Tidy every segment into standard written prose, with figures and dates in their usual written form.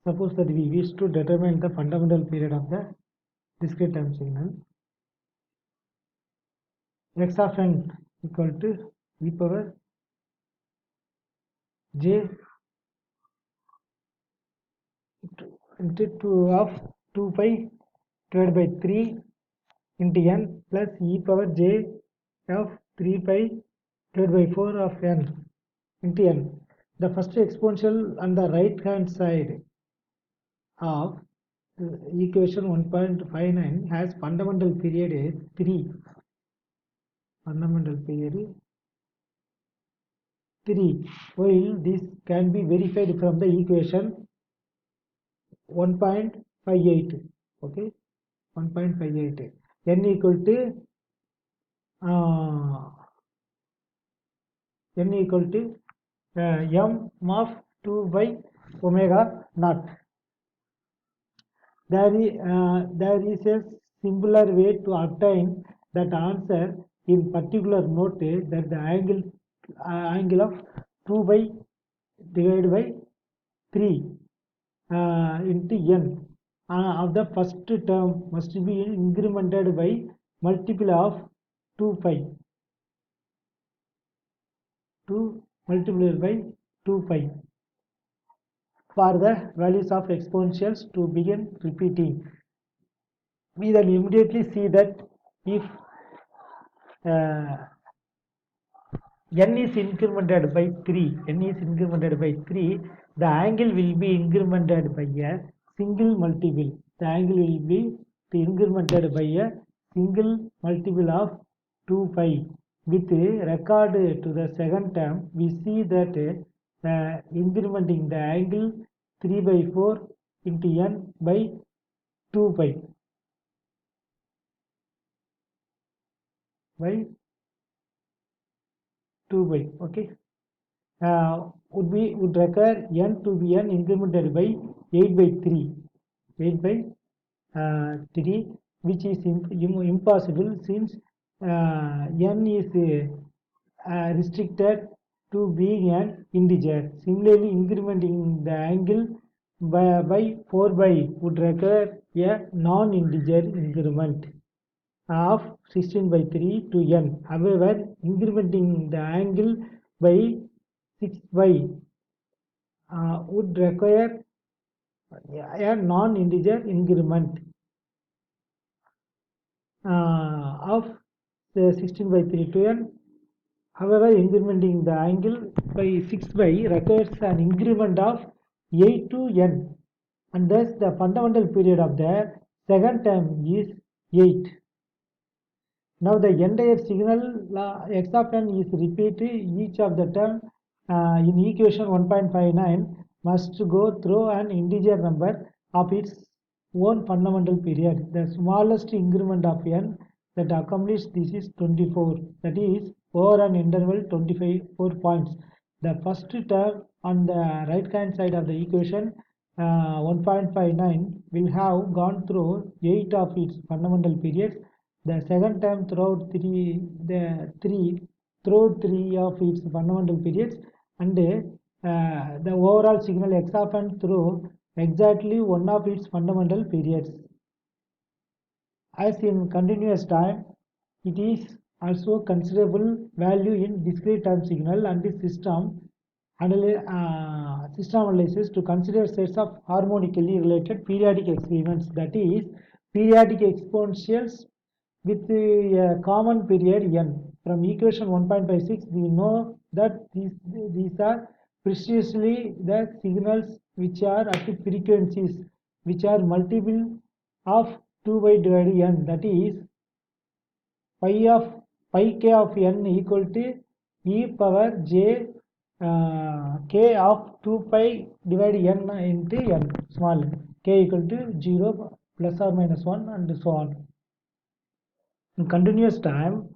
Suppose that we wish to determine the fundamental period of the discrete time signal. X of n equal to e power j into 2 of 2 pi divided by 3 into n plus e power j of 3 pi divided by 4 of n into n. The first exponential on the right hand side of equation 1.59 has fundamental period is 3. Fundamental period is 3. While this can be verified from the equation 1.58. Okay, 1.58. N equal to m of 2 by omega naught. There is a simpler way to obtain that answer. In particular, note that the angle of 2 by divided by 3 into n of the first term must be incremented by multiple of 2 pi. 2 multiplied by 2 pi for the values of exponentials to begin repeating. We then immediately see that if n is incremented by 3, the angle will be incremented by a single multiple. The angle will be incremented by a single multiple of 2 pi. With regard to the second term, we see that incrementing the angle 3 by 4 into n by 2 pi by 2 pi. Okay, would require n to be n incremented by 8 by 3, which is impossible since n is restricted to being an integer. Similarly, incrementing the angle by 4 by would require a non-integer increment of 16 by 3 to n. However, incrementing the angle by 6 by would require a non-integer increment of 16 by 3 to n. However, incrementing the angle by 6 by requires an increment of 8 to n, and thus the fundamental period of the second term is 8. Now the entire signal x of n is repeated. Each of the term in equation 1.59 must go through an integer number of its own fundamental period. The smallest increment of n that accomplishes this is 24. That is over an interval 24 points. The first term on the right hand side of the equation 1.59 will have gone through 8 of its fundamental periods. The second term throughout 3 of its fundamental periods, and the overall signal x of n through exactly one of its fundamental periods. As in continuous time, it is also considerable value in discrete time signal and system analysis to consider sets of harmonically related periodic experiments, that is periodic exponentials with a common period n. From equation 1.56, we know that these are precisely the signals which are at frequencies which are multiple of 2 by divided n, that is pi k of n equal to e power j k of 2 pi divided n into n, small k equal to 0 plus or minus 1 and so on. In continuous time,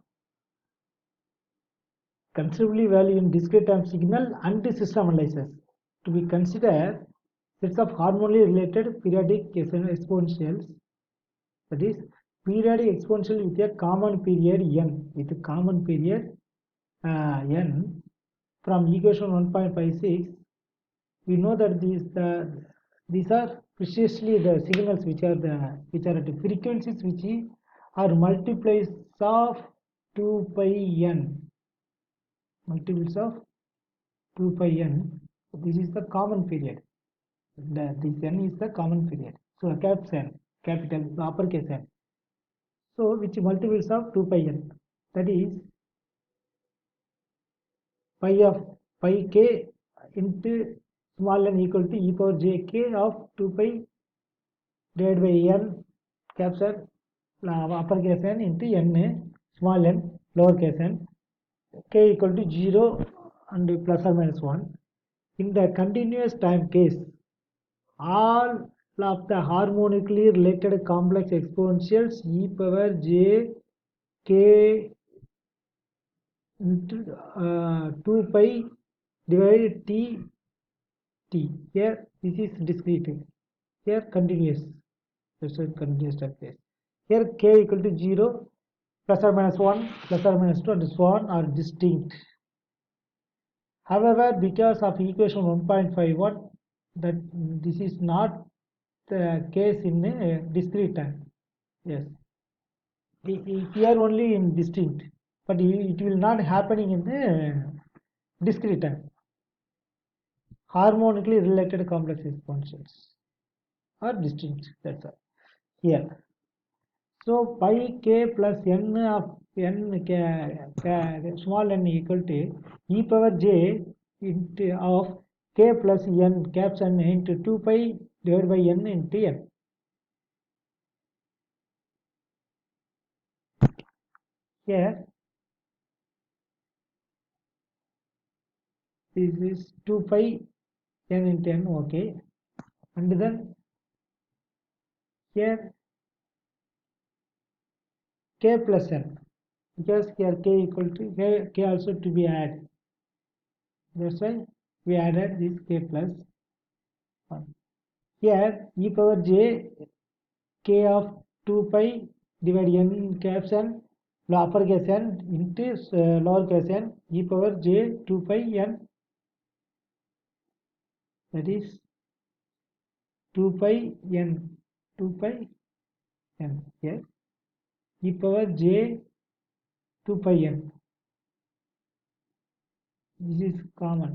considerably value in discrete time signal and system analysis to be considered sets of harmoniously related periodic exponentials, that is periodic exponential with a common period n, n. From equation 1.56, we know that These are precisely the signals which are at the frequencies which are multiples of 2 pi n, multiples of 2 pi n. This is the common period. This n is the common period. So capital N, capital uppercase N. So which multiples of 2 pi n, that is pi of pi k into small n equal to e power j k of 2 pi divided by n capital uppercase n into n small n lowercase n, k equal to 0 and plus or minus 1. In the continuous time case, all of the harmonically related complex exponentials e power j k into 2 pi divided t. Here this is discrete. Here continuous. This is continuous type case. Here k equal to 0, plus or minus 1, plus or minus 2, and so on are distinct. However, because of equation 1.51, that this is not the case in discrete time. Yes, here only in distinct, but it will not happening in the discrete time. Harmonically related complex exponentials are distinct. That's all. Here. So pi k plus n of n small n equal to e power j into of k plus n caps n into 2 pi divided by n into n. Here this is 2 pi n into n, okay, and then here k plus n, because here k equal to k also to be added. That's why we added this k plus 1. Here e power j k of 2 pi divided n caps n uppercase n into lowercase n e power j 2 pi n, that is 2 pi n, 2 pi n. Here e power j 2 pi n, this is common,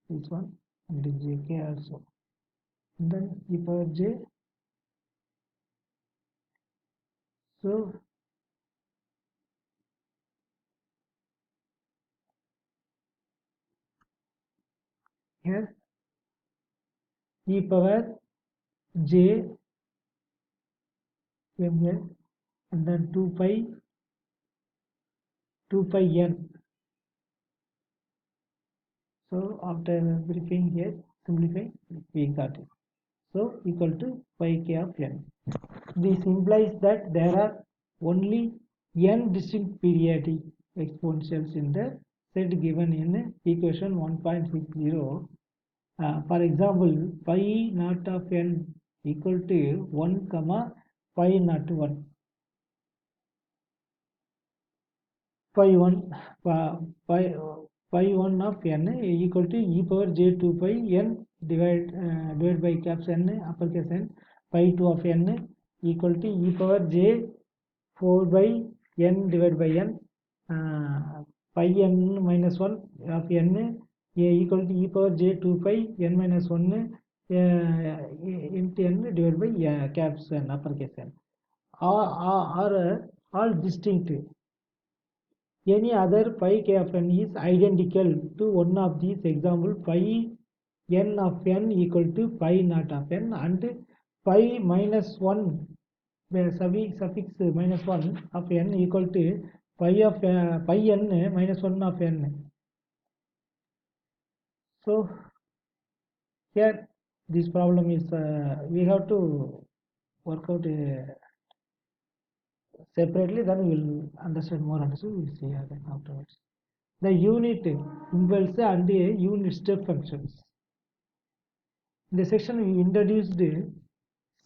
this one, and jk also, and then e power j. So here e power j here, and then 2 pi n. So after briefing here, simplifying, we got it. So equal to pi k of n. This implies that there are only n distinct periodic exponentials in the set given in equation 1.60. For example, pi naught of n equal to 1 comma pi naught 1. Pi 1 pi pi 1 of n equal to e power j 2 pi n divided by caps n uppercase n. Pi 2 of n equal to e power j 4 by n divided by n. Pi n minus 1 of n equal to e power j 2 pi n minus 1 into n divided by caps n uppercase n. Are all distinct. Any other pi k of n is identical to one of these. Example, pi n of n equal to pi naught of n, and pi minus 1 suffix minus 1 of n equal to pi n minus 1 of n. So here this problem is we have to work out separately, then we will understand more. We will see afterwards. The unit impulse and unit step functions. In the section we introduced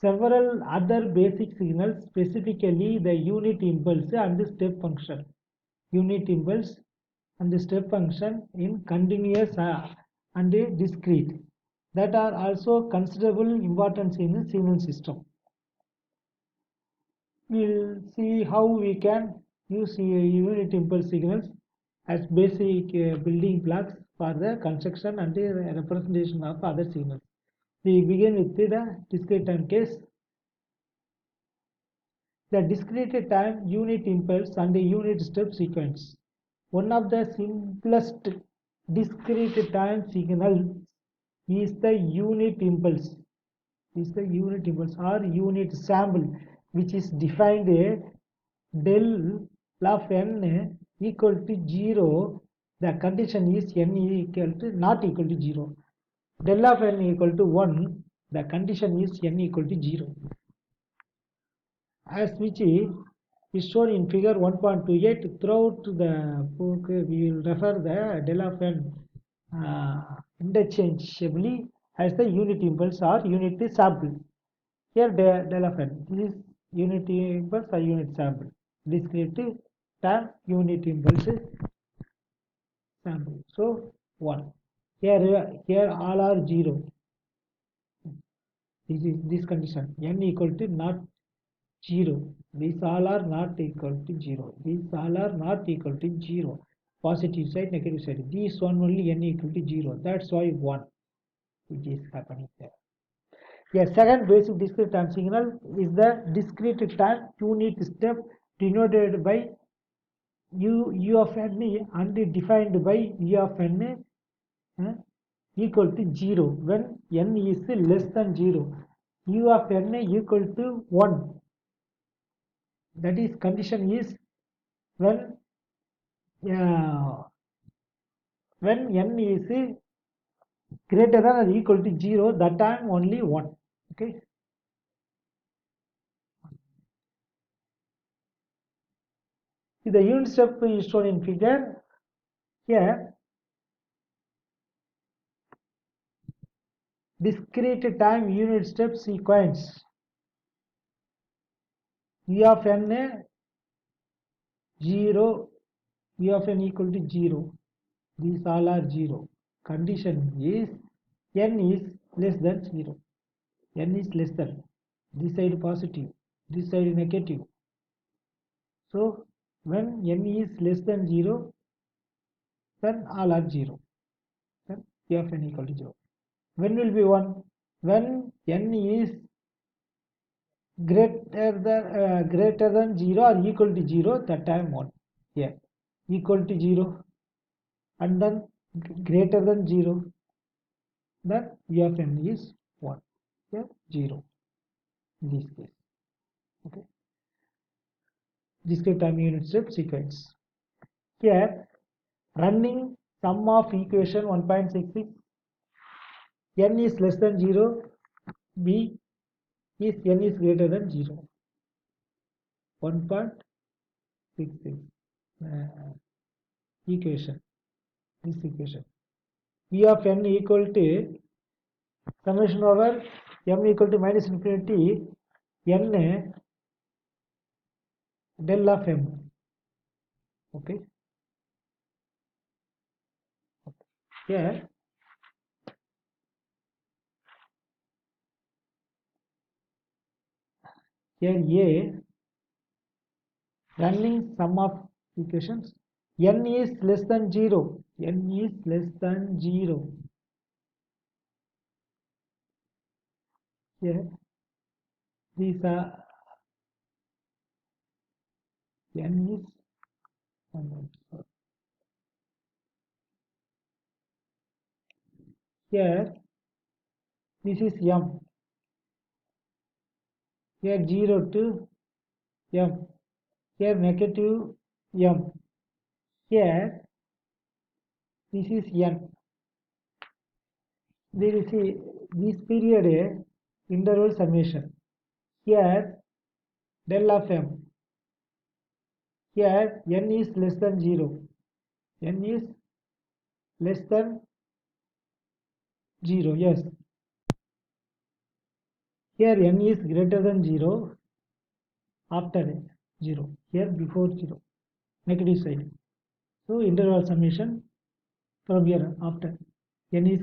several other basic signals, specifically the unit impulse and the step function. Unit impulse and the step function in continuous and discrete. that are also considerable importance in a signal system. We'll see how we can use unit impulse signals as basic building blocks for the construction and the representation of other signals. We begin with the discrete time case. The discrete time unit impulse and the unit step sequence. One of the simplest discrete time signals is the unit impulse. Or unit sample, which is defined del of n equal to 0. The condition is n equal to not equal to 0. Del of n equal to 1. The condition is n equal to 0. As which is shown in figure 1.28. Throughout the book, we will refer the del of n interchangeably as the unit impulse or unit sample. Here del of n, this is unit impulse or unit sample. Discrete time unit impulse sample. So 1. Here all are 0. This is this condition. N equal to not 0. These all are not equal to 0. These all are not equal to 0. Positive side, negative side. This one only n equal to 0. That's why 1, which is happening there. A second basic discrete time signal is the discrete time unit step denoted by u of n and defined by u of n equal to 0 when n is less than 0. U of n equal to 1. That is condition is when n is greater than or equal to 0, that time only 1. Okay. The unit step is shown in figure. Here discrete time unit step sequence. U of n 0, U of n equal to 0. These all are 0. Condition is n is less than 0. N is less than. This side positive, this side negative. So when n is less than 0, then all are 0. Then U of n equal to 0. When will be 1? When n is greater than 0 or equal to 0, that time 1. Here equal to 0 and then greater than 0, then U of n is 1. Here 0 in this case. Okay. Discrete time unit step sequence. Here running sum of equation 1.66, n is less than 0, b is n is greater than 0. 1.66 equation. This equation. E of n equal to summation over m equal to minus infinity n del of m. Okay. Here a running sum of equations. N is less than 0. N is less than 0. Here these are n is here this is m. Here 0 to m. Here negative m. Here this is n. There is this period interval summation. Here del of m. Here n is less than 0. N is less than 0. Yes. Here n is greater than 0 after 0. Here before 0. Negative side. So interval summation from here after n is